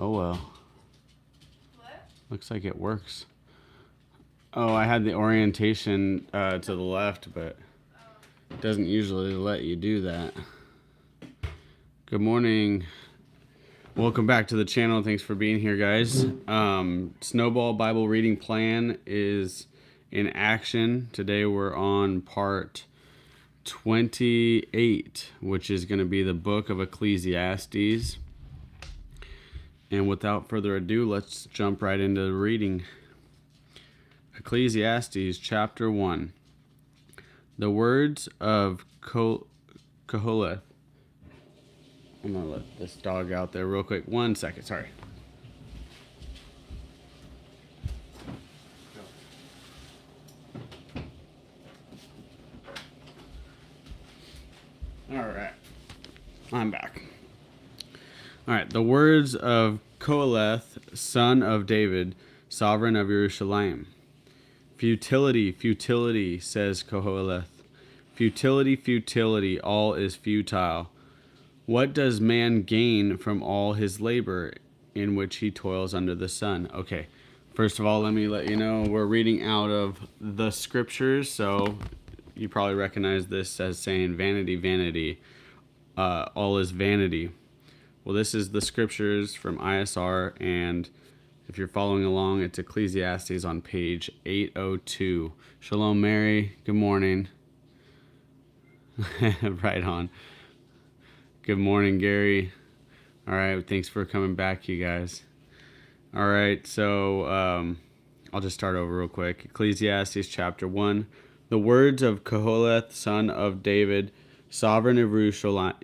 Oh well. What? Looks like it works. Oh, I had the orientation to the left, but it doesn't usually let you do that. Good morning. Welcome back to the channel. Thanks for being here, guys. Snowball Bible reading plan is in action. Today we're on part 28, which is going to be the book of Ecclesiastes. And without further ado, let's jump right into the reading. Ecclesiastes chapter 1. The words of Koheleth. I'm going to let this dog out there real quick. 1 second, sorry. All right. I'm back. All right. The words of Koheleth, son of David, sovereign of Jerusalem. Futility, futility, says Koheleth. Futility, futility, all is futile. What does man gain from all his labor in which he toils under the sun? Okay, first of all, let me let you know we're reading out of the scriptures, so you probably recognize this as saying vanity, vanity, all is vanity. Well, this is the scriptures from ISR, and if you're following along, it's Ecclesiastes on page 802. Shalom, Mary. Good morning. Right on. Good morning, Gary. All right, thanks for coming back, you guys. All right, so I'll just start over real quick. Ecclesiastes chapter 1. The words of Koheleth, son of David, sovereign of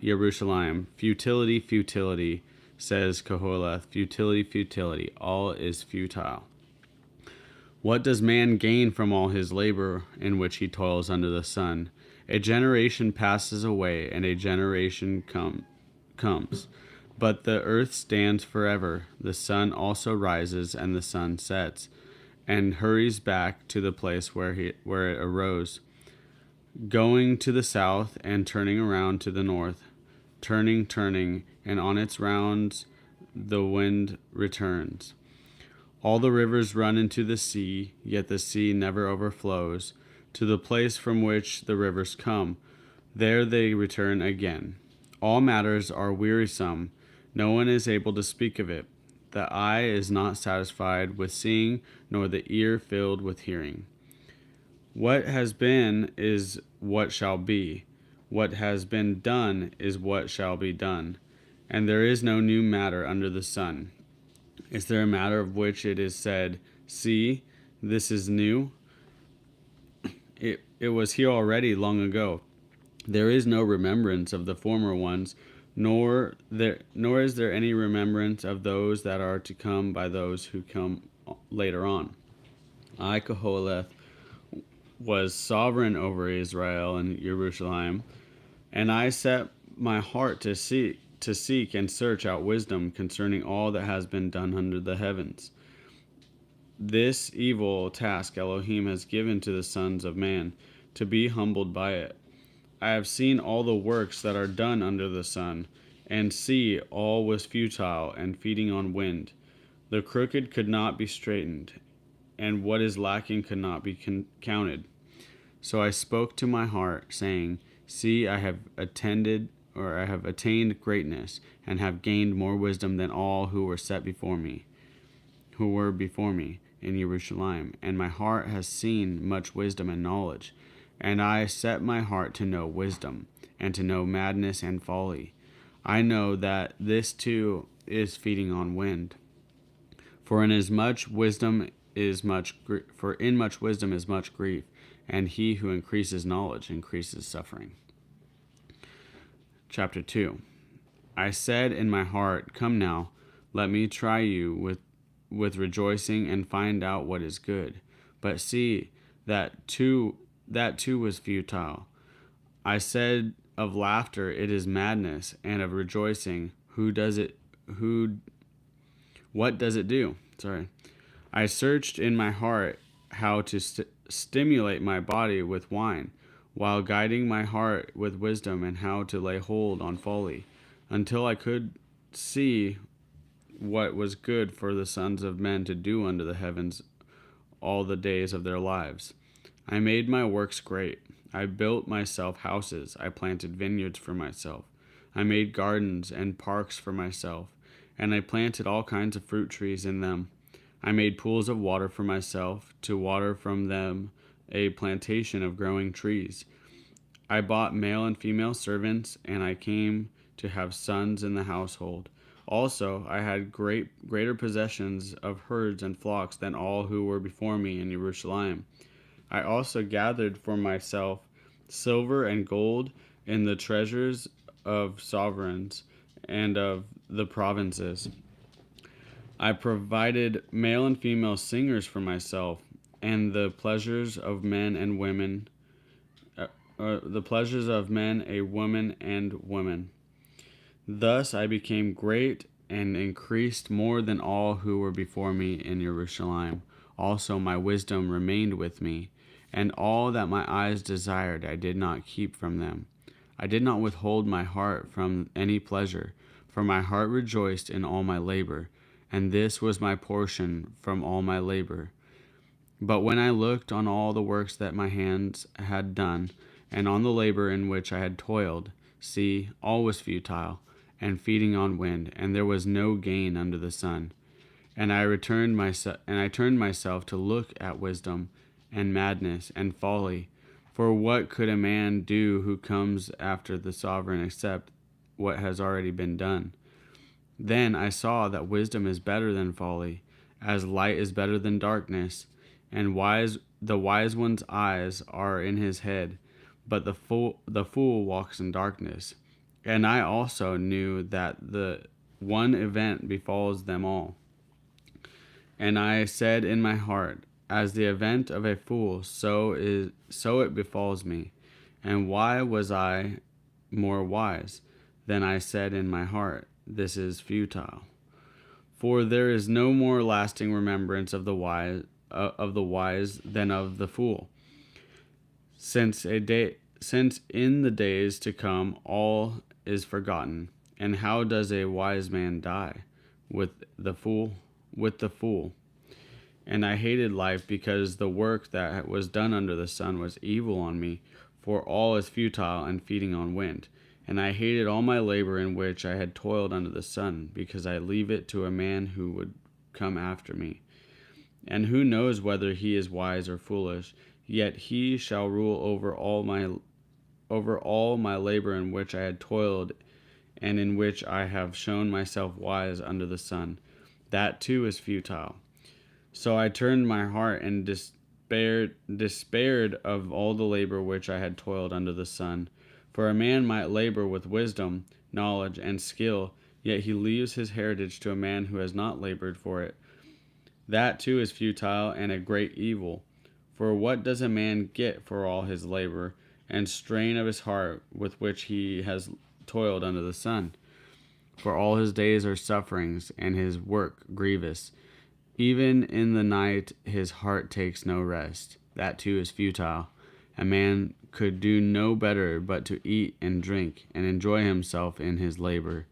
Jerusalem. Futility, futility, says Koheleth. Futility, futility, all is futile. What does man gain from all his labor in which he toils under the sun? A generation passes away, and a generation comes. But the earth stands forever. The sun also rises, and the sun sets, and hurries back to the place where it arose, going to the south and turning around to the north, turning, and on its rounds the wind returns. All the rivers run into the sea, yet the sea never overflows. To the place from which the rivers come, there they return again. All matters are wearisome. No one is able to speak of it. The eye is not satisfied with seeing, nor the ear filled with hearing. What has been is what shall be. What has been done is what shall be done. And there is no new matter under the sun. Is there a matter of which it is said, see, this is new? It was here already long ago. There is no remembrance of the former ones, nor is there any remembrance of those that are to come by those who come later on. I, Koheleth, was sovereign over Israel and Jerusalem, and I set my heart to seek and search out wisdom concerning all that has been done under the heavens. This evil task Elohim has given to the sons of man, to be humbled by it. I have seen all the works that are done under the sun, and see, all was futile and feeding on wind. The crooked could not be straightened, and what is lacking could not be counted. So I spoke to my heart, saying, see, I have attained greatness, and have gained more wisdom than all who were before me in Jerusalem, and my heart has seen much wisdom and knowledge. And I set my heart to know wisdom, and to know madness and folly. I know that this too is feeding on wind. For in much wisdom is much grief, and he who increases knowledge increases suffering. Chapter 2. I said in my heart, come now, let me try you with rejoicing and find out what is good. But see, that too was futile. I said of laughter, it is madness, and of rejoicing, what does it do? I searched in my heart how to stimulate my body with wine, while guiding my heart with wisdom, and how to lay hold on folly, until I could see what was good for the sons of men to do under the heavens all the days of their lives. I made my works great. I built myself houses. I planted vineyards for myself. I made gardens and parks for myself, and I planted all kinds of fruit trees in them. I made pools of water for myself, to water from them a plantation of growing trees. I bought male and female servants, and I came to have sons in the household. Also, I had greater possessions of herds and flocks than all who were before me in Jerusalem. I also gathered for myself silver and gold in the treasures of sovereigns and of the provinces. I provided male and female singers for myself, and the pleasures of men and women, the pleasures of men, a woman, and women. Thus I became great and increased more than all who were before me in Jerusalem. Also my wisdom remained with me, and all that my eyes desired I did not keep from them. I did not withhold my heart from any pleasure, for my heart rejoiced in all my labor, and this was my portion from all my labor. But when I looked on all the works that my hands had done, and on the labor in which I had toiled, see, all was futile, and feeding on wind, and there was no gain under the sun. And I turned myself to look at wisdom, and madness, and folly. For what could a man do who comes after the sovereign except what has already been done? Then I saw that wisdom is better than folly, as light is better than darkness, and the wise one's eyes are in his head, but the fool walks in darkness. And I also knew that the one event befalls them all. And I said in my heart, as the event of a fool, so it befalls me. And why was I more wise? Then I said in my heart, this is futile. For there is no more lasting remembrance of the wise than of the fool. Since in the days to come all is forgotten, and how does a wise man die? With the fool. And I hated life because the work that was done under the sun was evil on me, for all is futile and feeding on wind. And I hated all my labor in which I had toiled under the sun, because I leave it to a man who would come after me. And who knows whether he is wise or foolish, yet he shall rule over all my labor in which I had toiled, and in which I have shown myself wise under the sun. That too is futile. So I turned my heart and despaired of all the labor which I had toiled under the sun. For a man might labor with wisdom, knowledge, and skill, yet he leaves his heritage to a man who has not labored for it. That too is futile and a great evil. For what does a man get for all his labor and strain of his heart with which he has toiled under the sun? For all his days are sufferings, and his work grievous. Even in the night his heart takes no rest. That too is futile. A man could do no better but to eat and drink, and enjoy himself in his labor.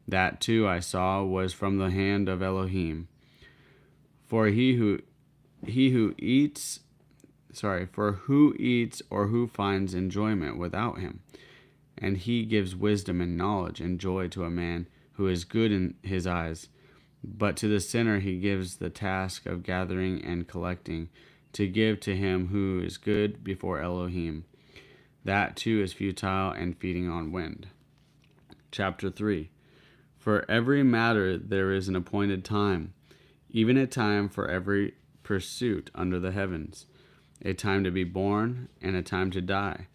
That too I saw was from the hand of Elohim. For who eats or who finds enjoyment without him? And he gives wisdom and knowledge and joy to a man who is good in his eyes. But to the sinner he gives the task of gathering and collecting, to give to him who is good before Elohim. That too is futile and feeding on wind. Chapter 3. For every matter there is an appointed time, even a time for every pursuit under the heavens, a time to be born and a time to die,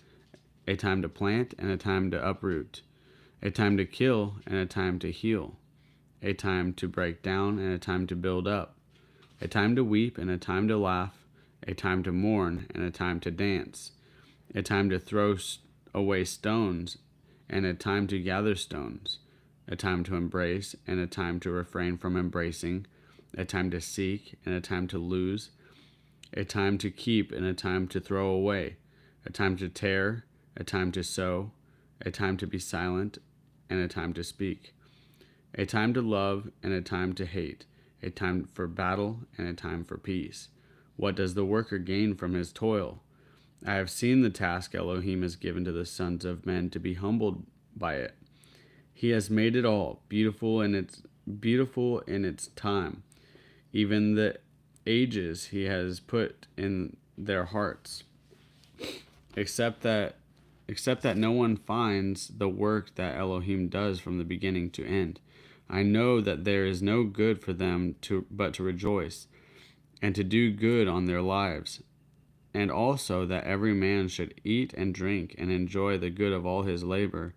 a time to plant and a time to uproot, a time to kill and a time to heal, a time to break down and a time to build up, a time to weep and a time to laugh, a time to mourn and a time to dance, a time to throw away stones and a time to gather stones, a time to embrace and a time to refrain from embracing, a time to seek and a time to lose, a time to keep and a time to throw away, a time to tear, a time to sow, a time to be silent, and a time to speak, a time to love and a time to hate, a time for battle and a time for peace. What does the worker gain from his toil? I have seen the task Elohim has given to the sons of men to be humbled by it. He has made it all beautiful in its time. Even the ages he has put in their hearts. Except that no one finds the work that Elohim does from the beginning to end. I know that there is no good for them but to rejoice and to do good on their lives, and also that every man should eat and drink and enjoy the good of all his labor.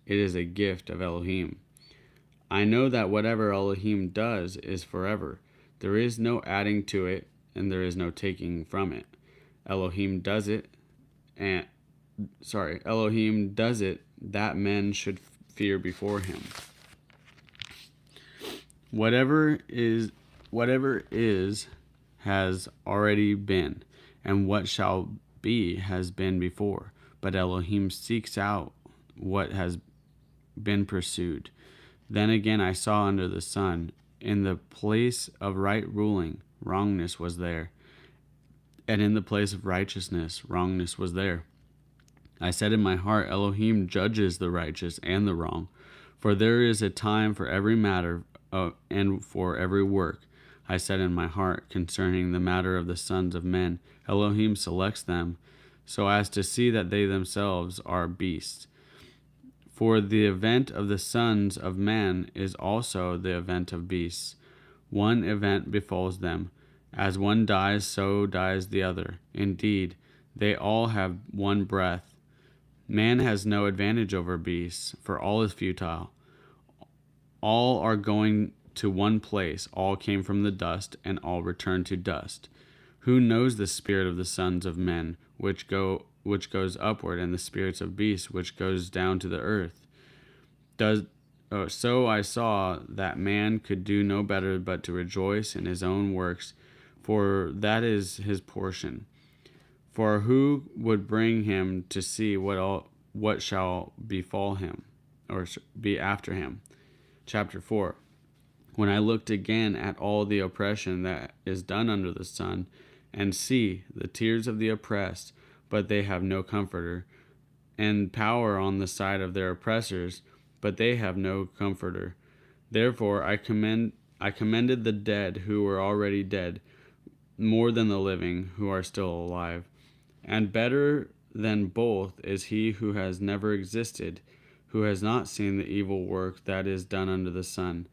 It is a gift of Elohim. I know that whatever Elohim does is forever. There is no adding to it, and there is no taking from it. Elohim does it, that men should fear before him. Whatever is has already been, and what shall be has been before. But Elohim seeks out what has been pursued. Then again I saw under the sun, in the place of right ruling, wrongness was there, and in the place of righteousness, wrongness was there. I said in my heart, Elohim judges the righteous and the wrong, for there is a time for every matter and for every work. I said in my heart, concerning the matter of the sons of men, Elohim selects them, so as to see that they themselves are beasts. For the event of the sons of men is also the event of beasts. One event befalls them. As one dies, so dies the other. Indeed, they all have one breath. Man has no advantage over beasts, for all is futile. All are going to one place. All came from the dust, and all return to dust. Who knows the spirit of the sons of men, which goes upward, and the spirits of beasts, which goes down to the earth? So I saw that man could do no better but to rejoice in his own works, for that is his portion. For who would bring him to see what shall befall him, or be after him? Chapter 4. When I looked again at all the oppression that is done under the sun, and see the tears of the oppressed, but they have no comforter, and power on the side of their oppressors, but they have no comforter. Therefore I commended the dead who were already dead, more than the living who are still alive. And better than both is he who has never existed, who has not seen the evil work that is done under the sun.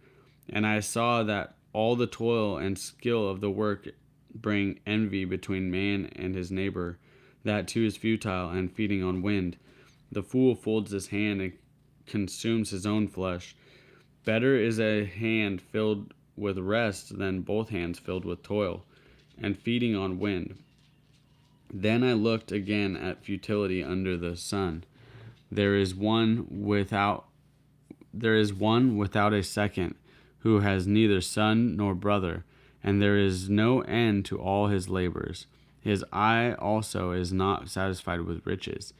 And I saw that all the toil and skill of the work bring envy between man and his neighbor. That too is futile and feeding on wind. The fool folds his hand and consumes his own flesh. Better is a hand filled with rest than both hands filled with toil and feeding on wind. Then I looked again at futility under the sun. There is one without a second, who has neither son nor brother, and there is no end to all his labors. His eye also is not satisfied with riches,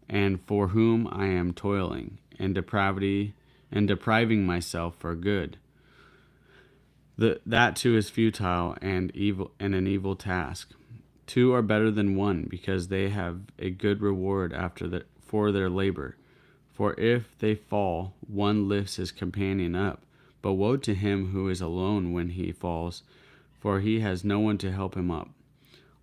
and for whom I am toiling and depriving myself for good. That too is futile and an evil task. Two are better than one, because they have a good reward for their labor. For if they fall, one lifts his companion up. But woe to him who is alone when he falls, for he has no one to help him up.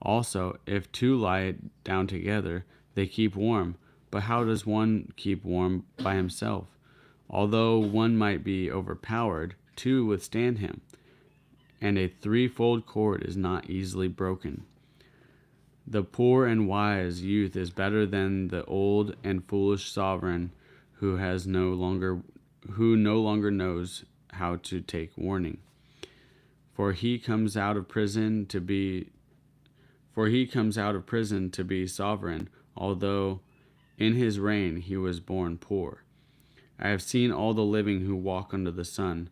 Also, if two lie down together, they keep warm. But how does one keep warm by himself? Although one might be overpowered, two withstand him, and a threefold cord is not easily broken. The poor and wise youth is better than the old and foolish sovereign who no longer knows how to take warning. For he comes out of prison to be sovereign, although in his reign he was born poor. I have seen all the living who walk under the sun.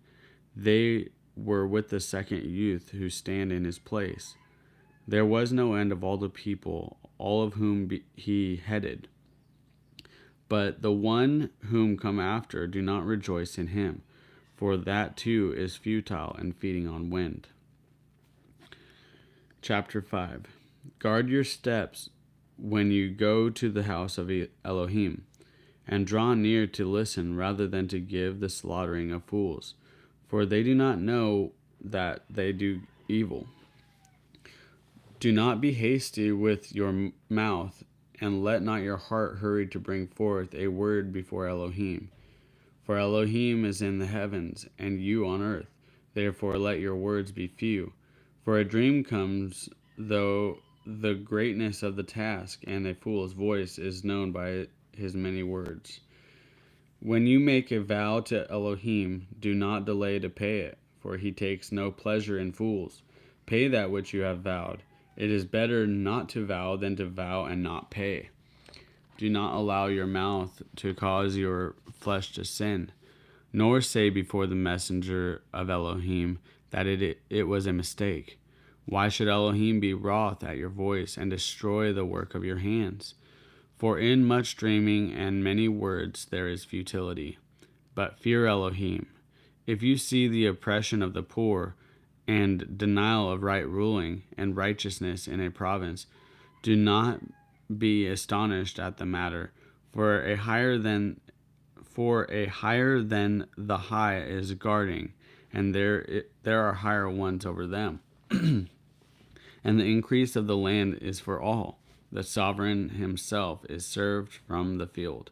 They were with the second youth who stand in his place. There was no end of all the people, all of whom he headed. But the one whom come after do not rejoice in him, for that too is futile and feeding on wind. Chapter 5. Guard your steps when you go to the house of Elohim, and draw near to listen rather than to give the slaughtering of fools, for they do not know that they do evil. Do not be hasty with your mouth, and let not your heart hurry to bring forth a word before Elohim. For Elohim is in the heavens, and you on earth. Therefore let your words be few. For a dream comes, though the greatness of the task, and a fool's voice is known by his many words. When you make a vow to Elohim, do not delay to pay it, for he takes no pleasure in fools. Pay that which you have vowed. It is better not to vow than to vow and not pay. Do not allow your mouth to cause your flesh to sin, nor say before the messenger of Elohim that it was a mistake. Why should Elohim be wroth at your voice and destroy the work of your hands? For in much dreaming and many words there is futility. But fear Elohim. If you see the oppression of the poor, and denial of right ruling and righteousness in a province, do not be astonished at the matter, for a higher than the high is guarding, and there are higher ones over them. And the increase of the land is for all. The sovereign himself is served from the field.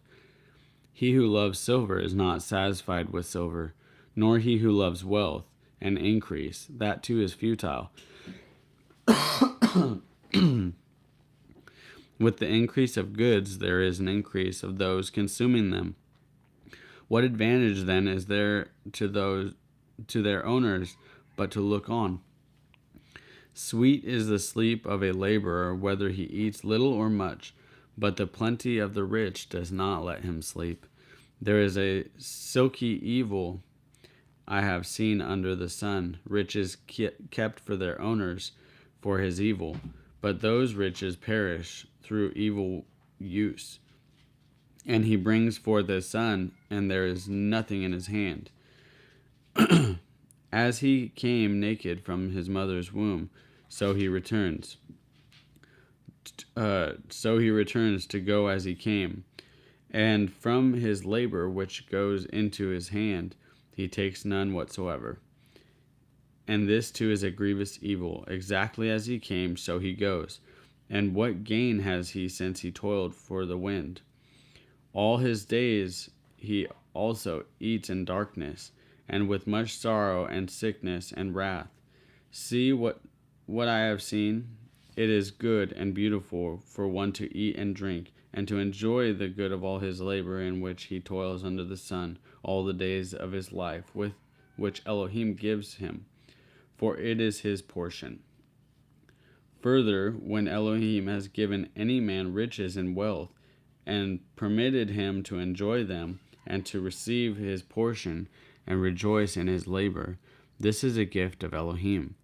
He who loves silver is not satisfied with silver, nor he who loves wealth and increase. That too is futile. With the increase of goods, there is an increase of those consuming them. What advantage then is there to their owners but to look on? Sweet is the sleep of a laborer, whether he eats little or much, but the plenty of the rich does not let him sleep. There is a silky evil I have seen under the sun, riches kept for their owners for his evil, but those riches perish through evil use. And he brings forth a son, and there is nothing in his hand. As he came naked from his mother's womb, so he returns. To go as he came. And from his labor which goes into his hand, he takes none whatsoever. And this too is a grievous evil. Exactly as he came, so he goes. And what gain has he since he toiled for the wind? All his days he also eats in darkness, and with much sorrow and sickness and wrath. See what I have seen. It is good and beautiful for one to eat and drink, and to enjoy the good of all his labor in which he toils under the sun all the days of his life, with which Elohim gives him, for it is his portion. Further, when Elohim has given any man riches and wealth, and permitted him to enjoy them, and to receive his portion, and rejoice in his labor, this is a gift of Elohim.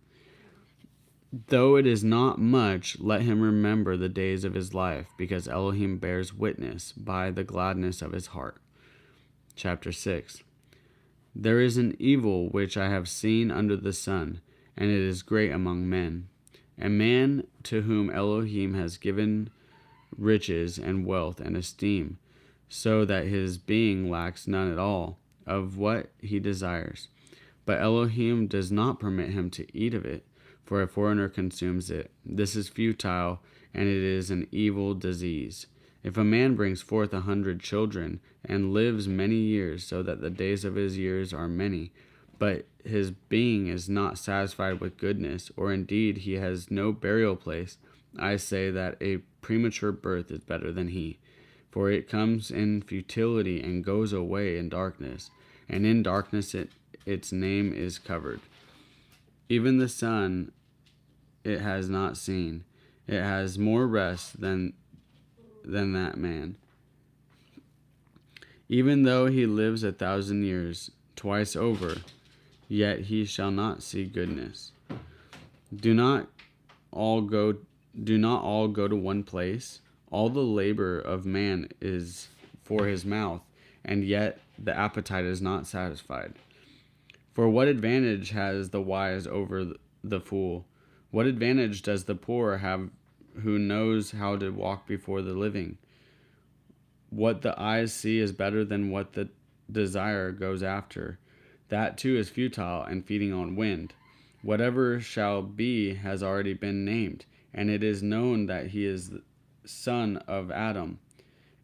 Though it is not much, let him remember the days of his life, because Elohim bears witness by the gladness of his heart. Chapter 6. There is an evil which I have seen under the sun, and it is great among men. A man to whom Elohim has given riches and wealth and esteem, so that his being lacks none at all of what he desires. But Elohim does not permit him to eat of it, for a foreigner consumes it. This is futile, and it is an evil disease. If a man brings forth 100 children, and lives many years, so that the days of his years are many, but his being is not satisfied with goodness, or indeed he has no burial place, I say that a premature birth is better than he. For it comes in futility and goes away in darkness, and in darkness its name is covered. Even the sun it has not seen. It has more rest than that man. Even though he lives 1,000 years, twice over, yet he shall not see goodness. Do not all go to one place. All the labor of man is for his mouth, and yet the appetite is not satisfied. For what advantage has the wise over the fool? What advantage does the poor have who knows how to walk before the living? What the eyes see is better than what the desire goes after. That too is futile and feeding on wind. Whatever shall be has already been named, and it is known that he is the son of Adam,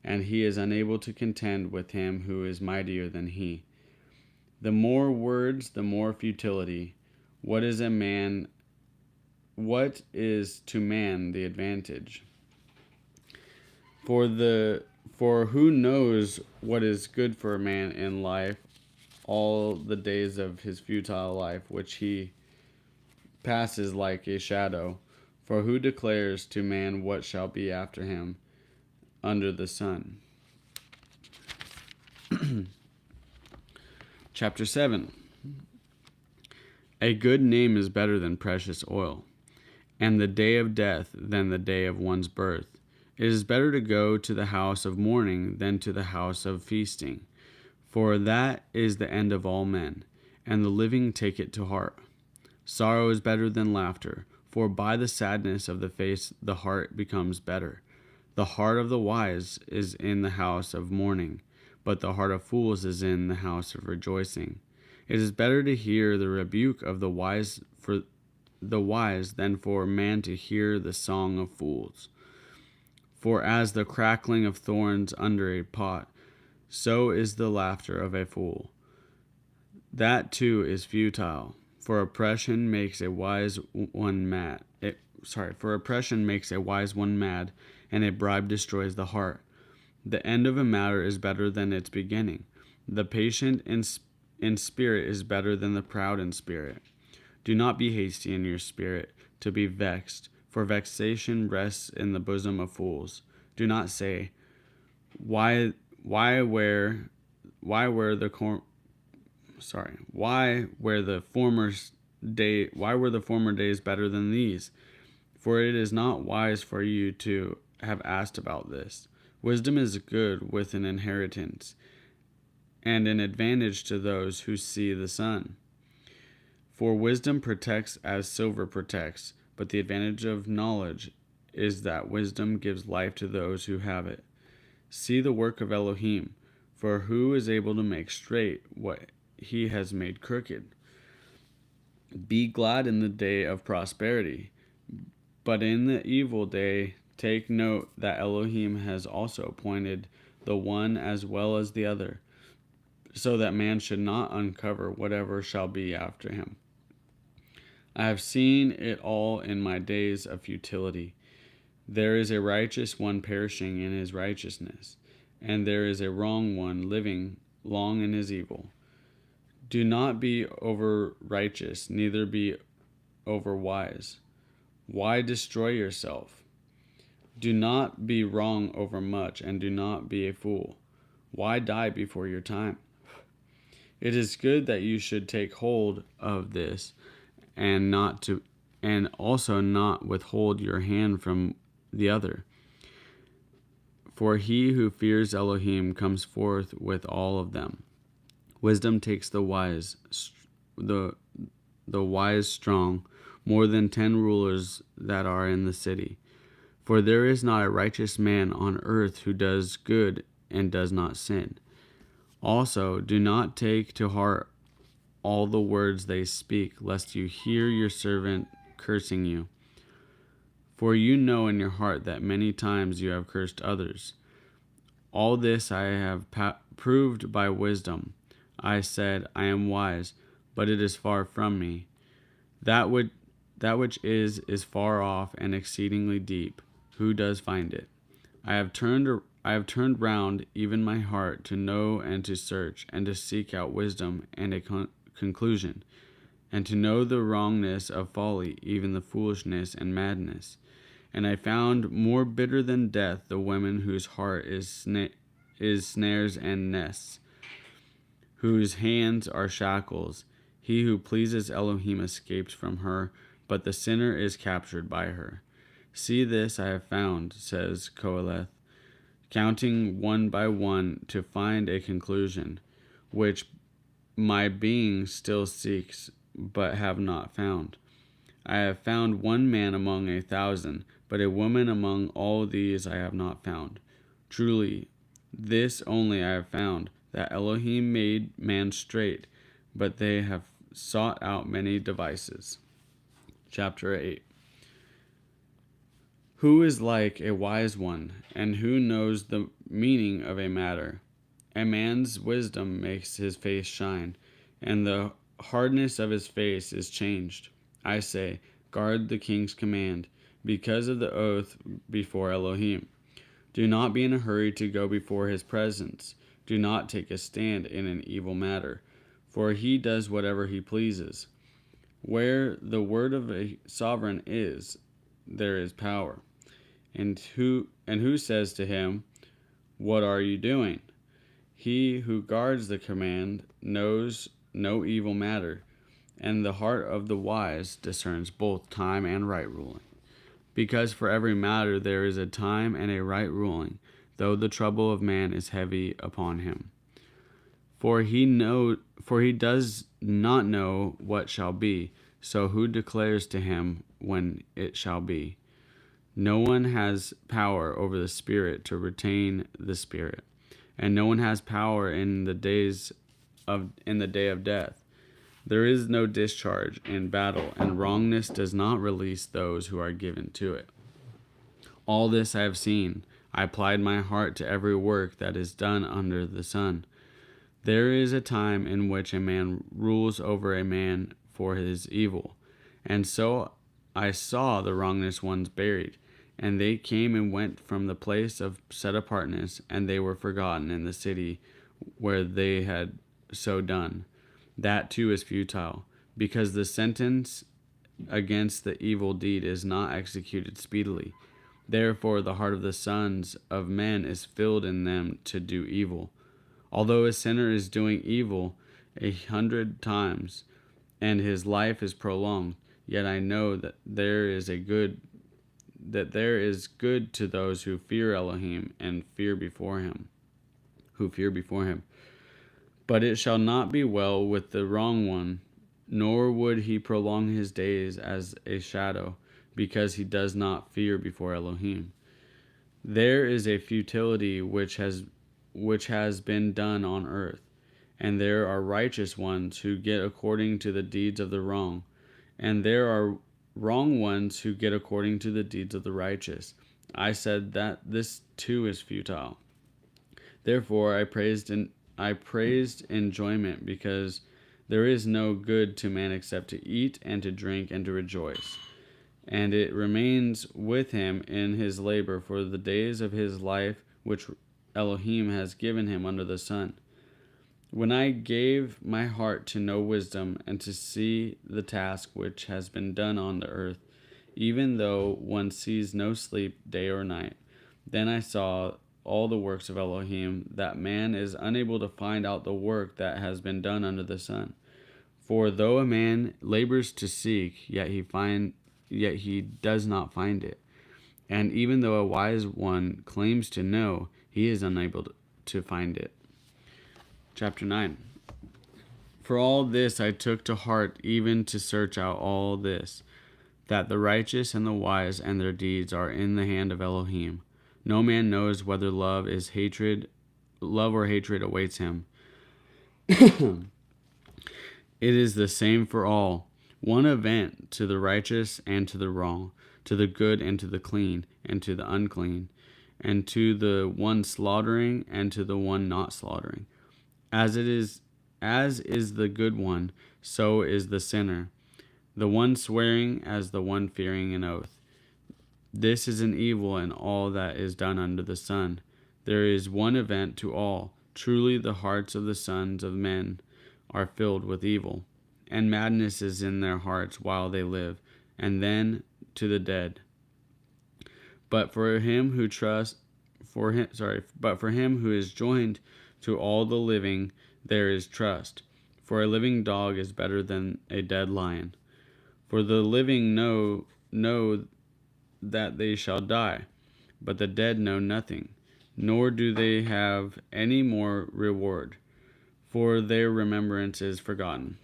and he is unable to contend with him who is mightier than he. The more words, the more futility. What is a man? What is to man the advantage? For who knows what is good for a man in life, all the days of his futile life, which he passes like a shadow? For who declares to man what shall be after him under the sun? Chapter 7. A good name is better than precious oil, and the day of death than the day of one's birth. It is better to go to the house of mourning than to the house of feasting, for that is the end of all men, and the living take it to heart. Sorrow is better than laughter, for by the sadness of the face the heart becomes better. The heart of the wise is in the house of mourning, but the heart of fools is in the house of rejoicing. It is better to hear the rebuke of the wise than for man to hear the song of fools. For as the crackling of thorns under a pot, so is the laughter of a fool. That too is futile, for oppression makes a wise one mad. For oppression makes a wise one mad, and a bribe destroys the heart. The end of a matter is better than its beginning. The patient in spirit is better than the proud in spirit. Do not be hasty in your spirit to be vexed, for vexation rests in the bosom of fools. Do not say, why were the former days better than these? For it is not wise for you to have asked about this. Wisdom is good with an inheritance, and an advantage to those who see the sun. For wisdom protects as silver protects, but the advantage of knowledge is that wisdom gives life to those who have it. See the work of Elohim, for who is able to make straight what he has made crooked? Be glad in the day of prosperity, but in the evil day take note that Elohim has also appointed the one as well as the other, so that man should not uncover whatever shall be after him. I have seen it all in my days of futility. There is a righteous one perishing in his righteousness, and there is a wrong one living long in his evil. Do not be over righteous, neither be over wise. Why destroy yourself? Do not be wrong over much, and do not be a fool. Why die before your time? It is good that you should take hold of this, and also not withhold your hand from the other. For he who fears Elohim comes forth with all of them. Wisdom takes the wise strong, more than 10 rulers that are in the city. For there is not a righteous man on earth who does good and does not sin. Also, do not take to heart all the words they speak, lest you hear your servant cursing you. For you know in your heart that many times you have cursed others. All this I have proved by wisdom. I said, I am wise, but it is far from me. That which is far off and exceedingly deep. Who does find it? I have turned round even my heart to know and to search and to seek out wisdom and a conclusion, and to know the wrongness of folly, even the foolishness and madness. And I found more bitter than death the woman whose heart is snares and nests, whose hands are shackles. He who pleases Elohim escapes from her, but the sinner is captured by her. See this I have found, says Koheleth, counting one by one to find a conclusion, which My being still seeks, but have not found. I have found one man among 1,000, but a woman among all these I have not found. Truly, this only I have found, that Elohim made man straight, but they have sought out many devices. Chapter 8. Who is like a wise one, and who knows the meaning of a matter? A man's wisdom makes his face shine, and the hardness of his face is changed. I say, guard the king's command, because of the oath before Elohim. Do not be in a hurry to go before his presence. Do not take a stand in an evil matter, for he does whatever he pleases. Where the word of a sovereign is, there is power. And who says to him, what are you doing? He who guards the command knows no evil matter, and the heart of the wise discerns both time and right ruling. Because for every matter there is a time and a right ruling, though the trouble of man is heavy upon him. For he does not know what shall be, so who declares to him when it shall be? No one has power over the spirit to retain the spirit, and no one has power in the day of death. There is no discharge in battle, and wrongness does not release those who are given to it. All this I have seen. I applied my heart to every work that is done under the sun. There is a time in which a man rules over a man for his evil, and so I saw the wrongness ones buried, and they came and went from the place of set apartness, and they were forgotten in the city where they had so done. That too is futile, because the sentence against the evil deed is not executed speedily. Therefore the heart of the sons of men is filled in them to do evil. Although a sinner is doing evil 100 times, and his life is prolonged, yet I know that there is good to those who fear Elohim and fear before him. But it shall not be well with the wrong one, nor would he prolong his days as a shadow, because he does not fear before Elohim. There is a futility which has been done on earth, and there are righteous ones who get according to the deeds of the wrong, and there are wrong ones who get according to the deeds of the righteous. I said that this too is futile. Therefore I praised enjoyment, because there is no good to man except to eat and to drink and to rejoice. And it remains with him in his labor for the days of his life which Elohim has given him under the sun. When I gave my heart to know wisdom and to see the task which has been done on the earth, even though one sees no sleep day or night, then I saw all the works of Elohim, that man is unable to find out the work that has been done under the sun. For though a man labors to seek, yet he does not find it. And even though a wise one claims to know, he is unable to find it. Chapter 9. For all this I took to heart, even to search out all this, that the righteous and the wise and their deeds are in the hand of Elohim. No man knows whether love or hatred awaits him. It is the same for all, one event to the righteous and to the wrong, to the good and to the clean and to the unclean, and to the one slaughtering and to the one not slaughtering. As is the good one, so is the sinner, the one swearing as the one fearing an oath. This is an evil in all that is done under the sun. There is one event to all. Truly the hearts of the sons of men are filled with evil, and madness is in their hearts while they live, and then to the dead. But for him who is joined to all the living, there is trust. For a living dog is better than a dead lion. For the living know that they shall die, but the dead know nothing, nor do they have any more reward. for their remembrance is forgotten.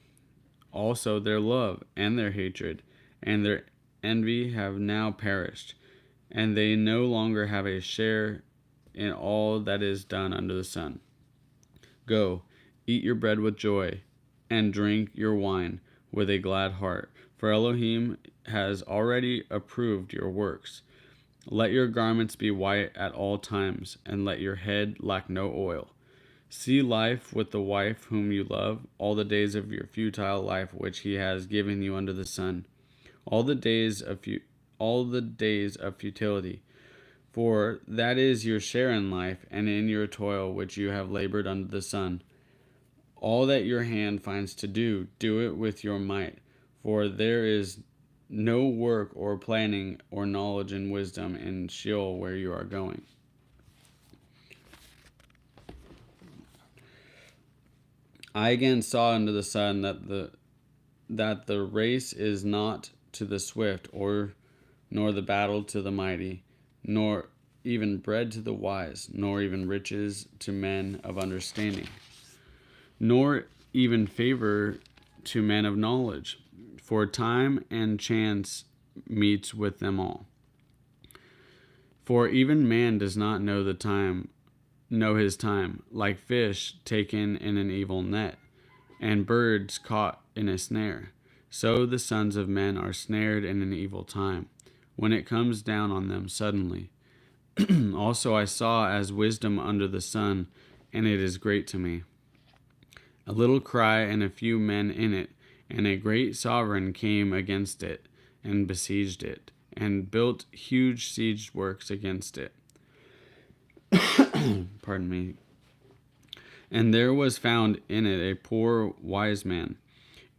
Also their love and their hatred and their envy have now perished, and they no longer have a share in all that is done under the sun. Go, eat your bread with joy, and drink your wine with a glad heart, for Elohim has already approved your works. Let your garments be white at all times, and let your head lack no oil. See life with the wife whom you love, all the days of your futile life which he has given you under the sun, all the days of futility. For that is your share in life, and in your toil which you have labored under the sun. All that your hand finds to do, do it with your might, for there is no work or planning or knowledge and wisdom in Sheol where you are going. I again saw under the sun that the race is not to the swift, nor the battle to the mighty, nor even bread to the wise, nor even riches to men of understanding, nor even favor to men of knowledge, for time and chance meets with them all. For even man does not know his time, like fish taken in an evil net, and birds caught in a snare. So the sons of men are snared in an evil time, when it comes down on them suddenly. Also I saw as wisdom under the sun, and it is great to me. A little cry and a few men in it, and a great sovereign came against it, and besieged it, and built huge siege works against it. Pardon me. And there was found in it a poor wise man,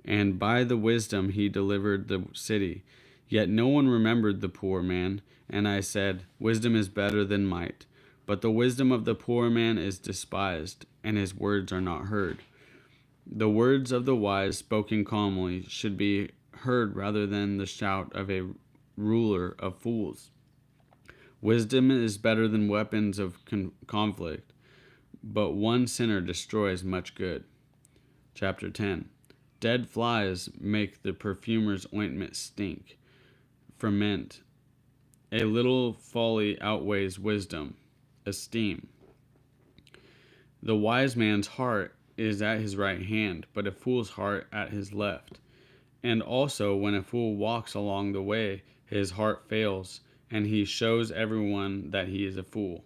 and by the wisdom he delivered the city. Yet no one remembered the poor man, and I said, Wisdom is better than might. But the wisdom of the poor man is despised, and his words are not heard. The words of the wise, spoken calmly, should be heard rather than the shout of a ruler of fools. Wisdom is better than weapons of conflict, but one sinner destroys much good. Chapter 10. Dead flies make the perfumer's ointment stink. Ferment. A little folly outweighs wisdom. Esteem. The wise man's heart is at his right hand, but a fool's heart at his left. And also, when a fool walks along the way, his heart fails, and he shows everyone that he is a fool.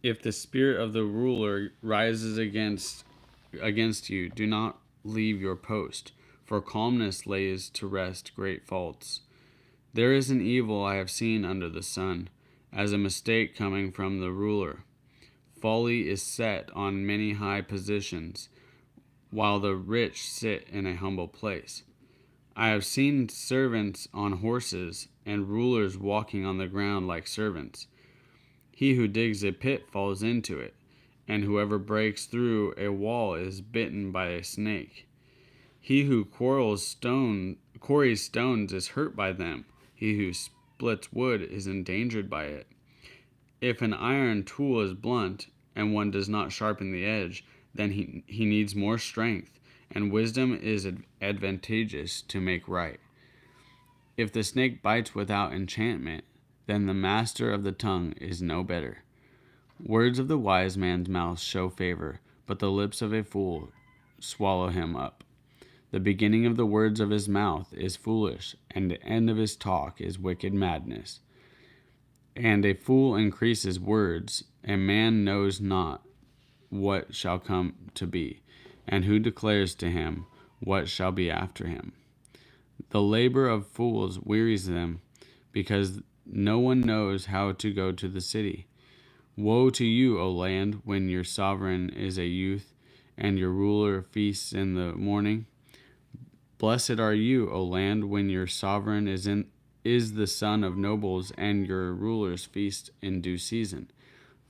If the spirit of the ruler rises against you, do not leave your post, for calmness lays to rest great faults. There is an evil I have seen under the sun, as a mistake coming from the ruler. Folly is set on many high positions, while the rich sit in a humble place. I have seen servants on horses, and rulers walking on the ground like servants. He who digs a pit falls into it, and whoever breaks through a wall is bitten by a snake. He who quarries stones is hurt by them. He who splits wood is endangered by it. If an iron tool is blunt, and one does not sharpen the edge, then he needs more strength, and wisdom is advantageous to make right. If the snake bites without enchantment, then the master of the tongue is no better. Words of the wise man's mouth show favor, but the lips of a fool swallow him up. The beginning of the words of his mouth is foolish, and the end of his talk is wicked madness. And a fool increases words, a man knows not what shall come to be, and who declares to him what shall be after him. The labor of fools wearies them, because no one knows how to go to the city. Woe to you, O land, when your sovereign is a youth, and your ruler feasts in the morning. Blessed are you, O land, when your sovereign is the son of nobles, and your rulers feast in due season,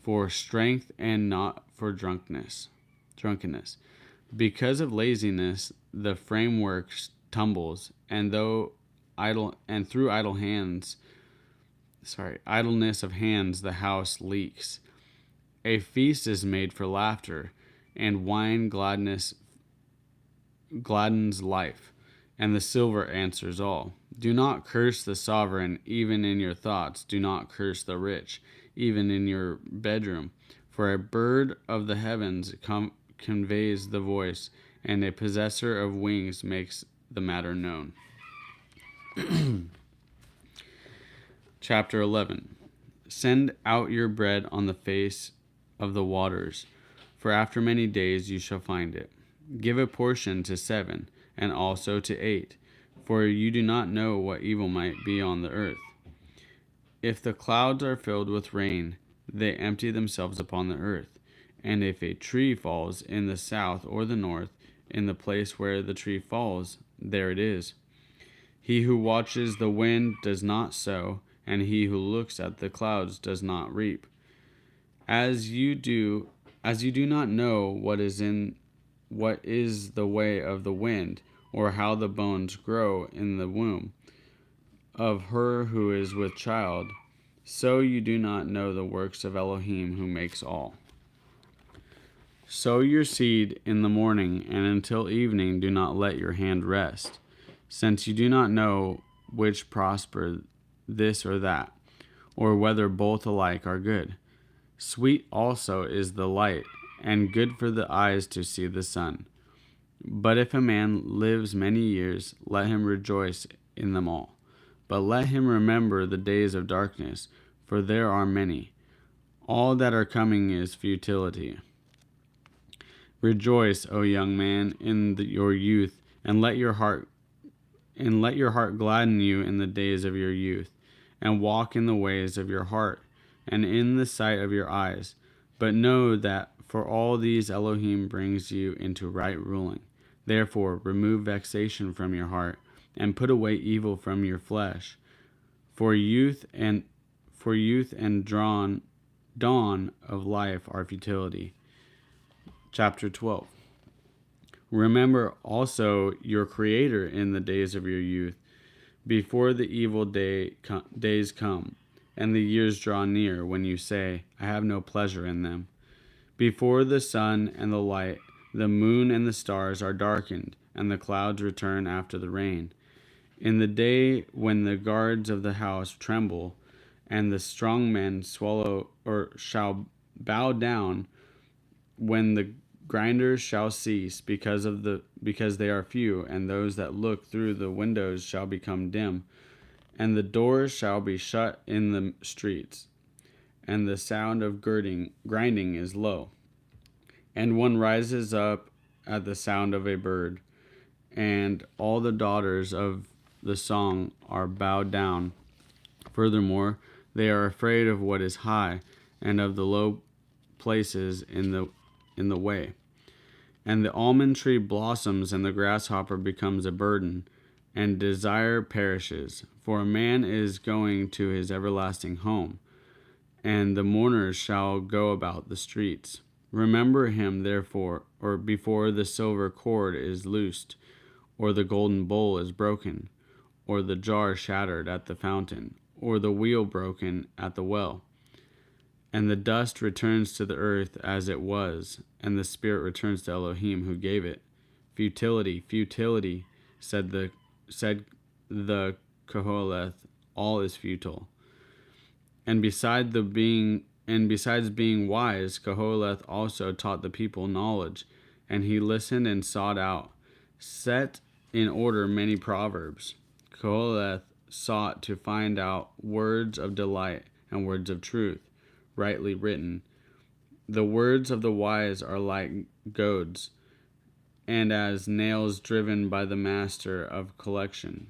for strength and not for drunkenness. Because of laziness, the framework tumbles, and through idleness of hands, the house leaks. A feast is made for laughter, and wine gladdens life, and the silver answers all. Do not curse the sovereign, even in your thoughts. Do not curse the rich, even in your bedroom. For a bird of the heavens conveys the voice, and a possessor of wings makes the matter known. Chapter 11. Send out your bread on the face of the waters, for after many days you shall find it. Give a portion to 7, and also to 8, for you do not know what evil might be on the earth. If the clouds are filled with rain, they empty themselves upon the earth. And if a tree falls in the south or the north, in the place where the tree falls, there it is. He who watches the wind does not sow, and he who looks at the clouds does not reap. As you do not know what is the way of the wind, or how the bones grow in the womb of her who is with child, so you do not know the works of Elohim who makes all. Sow your seed in the morning, and until evening do not let your hand rest, since you do not know which prosper, this or that, or whether both alike are good. Sweet also is the light, and good for the eyes to see the sun. But if a man lives many years, let him rejoice in them all. But let him remember the days of darkness, for there are many. All that are coming is futility. Rejoice, O young man, in your youth, and let your heart gladden you in the days of your youth, and walk in the ways of your heart, and in the sight of your eyes. But know that for all these Elohim brings you into right ruling. Therefore, remove vexation from your heart, and put away evil from your flesh. For youth and dawn of life are futility. Chapter 12. Remember also your Creator in the days of your youth, before the evil days come, and the years draw near, when you say, I have no pleasure in them. Before the sun and the light, the moon and the stars are darkened, and the clouds return after the rain. In the day when the guards of the house tremble, and the strong men shall bow down, when the grinders shall cease because they are few, and those that look through the windows shall become dim, and the doors shall be shut in the streets, and the sound of grinding is low. And one rises up at the sound of a bird, and all the daughters of the song are bowed down. Furthermore, they are afraid of what is high, and of the low places in the way. And the almond tree blossoms, and the grasshopper becomes a burden, and desire perishes. For a man is going to his everlasting home, and the mourners shall go about the streets. Remember him, therefore, or before the silver cord is loosed, or the golden bowl is broken, or the jar shattered at the fountain, or the wheel broken at the well. And the dust returns to the earth as it was, and the spirit returns to Elohim who gave it. Futility, futility, said the Koholeth, all is futile. And besides being wise, Koholeth also taught the people knowledge, and he listened and sought out, set in order many proverbs. Koholeth sought to find out words of delight and words of truth, rightly written. The words of the wise are like goads, and as nails driven by the master of collections.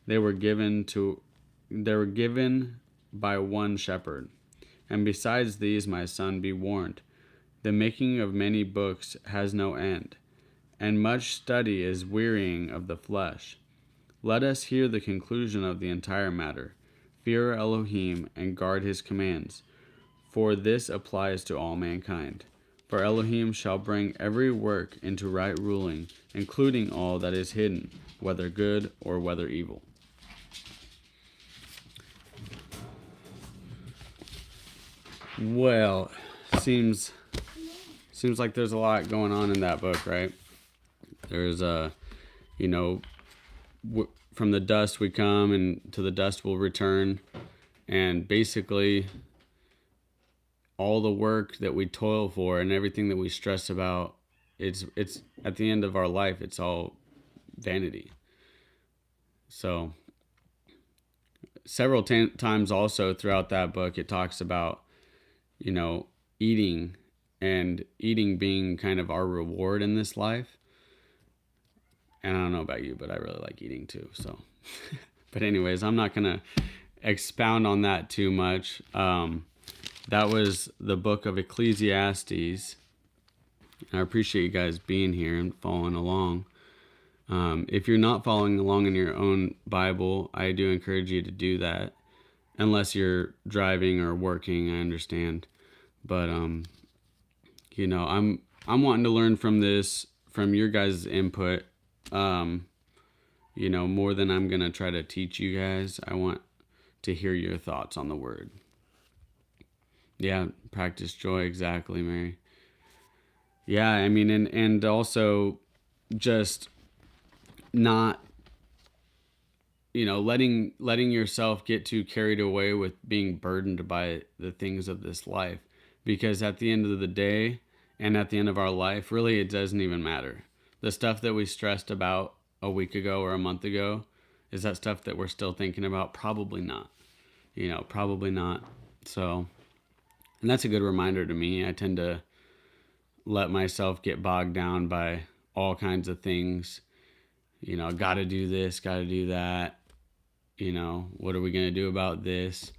They were given by one shepherd. And besides these, my son, be warned. The making of many books has no end, and much study is wearying of the flesh. Let us hear the conclusion of the entire matter. Fear Elohim and guard his commands, for this applies to all mankind. For Elohim shall bring every work into right ruling, including all that is hidden, whether good or whether evil. Well, seems seems like there's a lot going on in that book, right? There's you know, from the dust we come, and to the dust we'll return, and basically all the work that we toil for and everything that we stress about, it's at the end of our life, it's all vanity. So several times also throughout that book, it talks about, you know, eating, and eating being kind of our reward in this life. And I don't know about you, but I really like eating too. So, but anyways, I'm not going to expound on that too much. That was the book of Ecclesiastes. I appreciate you guys being here and following along. If you're not following along in your own Bible, I do encourage you to do that. Unless you're driving or working, I understand. But you know, I'm wanting to learn from this, from your guys' input. You know, more than I'm gonna try to teach you guys. I want to hear your thoughts on the word. Yeah, practice joy, exactly, Mary. Yeah, I mean, and also just not, you know, letting yourself get too carried away with being burdened by the things of this life, because at the end of the day and at the end of our life, really, it doesn't even matter. The stuff that we stressed about a week ago or a month ago, is that stuff that we're still thinking about? Probably not. You know, probably not. So, and that's a good reminder to me. I tend to let myself get bogged down by all kinds of things. You know, got to do this, got to do that. You know, what are we going to do about this?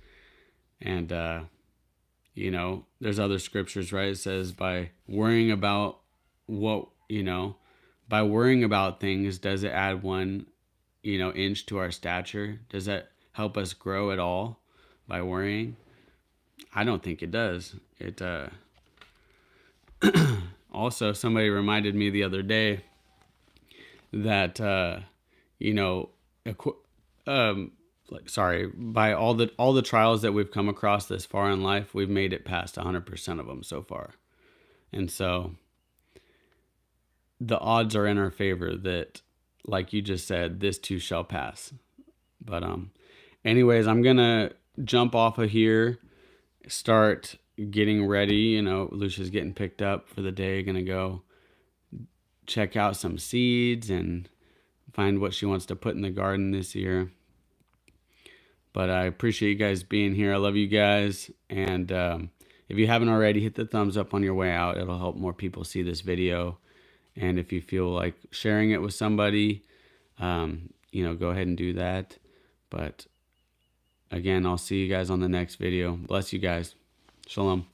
And, you know, there's other scriptures, right? It says by worrying about what, you know, by worrying about things, does it add 1, you know, inch to our stature? Does that help us grow at all by worrying? I don't think it does. It, also, somebody reminded me the other day that, you know, by all the trials that we've come across this far in life, we've made it past 100% of them so far. And so the odds are in our favor that, like you just said, this too shall pass. But anyways, I'm gonna jump off of here, start getting ready. You know, Lucia's getting picked up for the day, gonna go check out some seeds and find what she wants to put in the garden this year. But I appreciate you guys being here. I love you guys. And if you haven't already, hit the thumbs up on your way out. It'll help more people see this video. And if you feel like sharing it with somebody, you know, go ahead and do that. But again, I'll see you guys on the next video. Bless you guys. Shalom.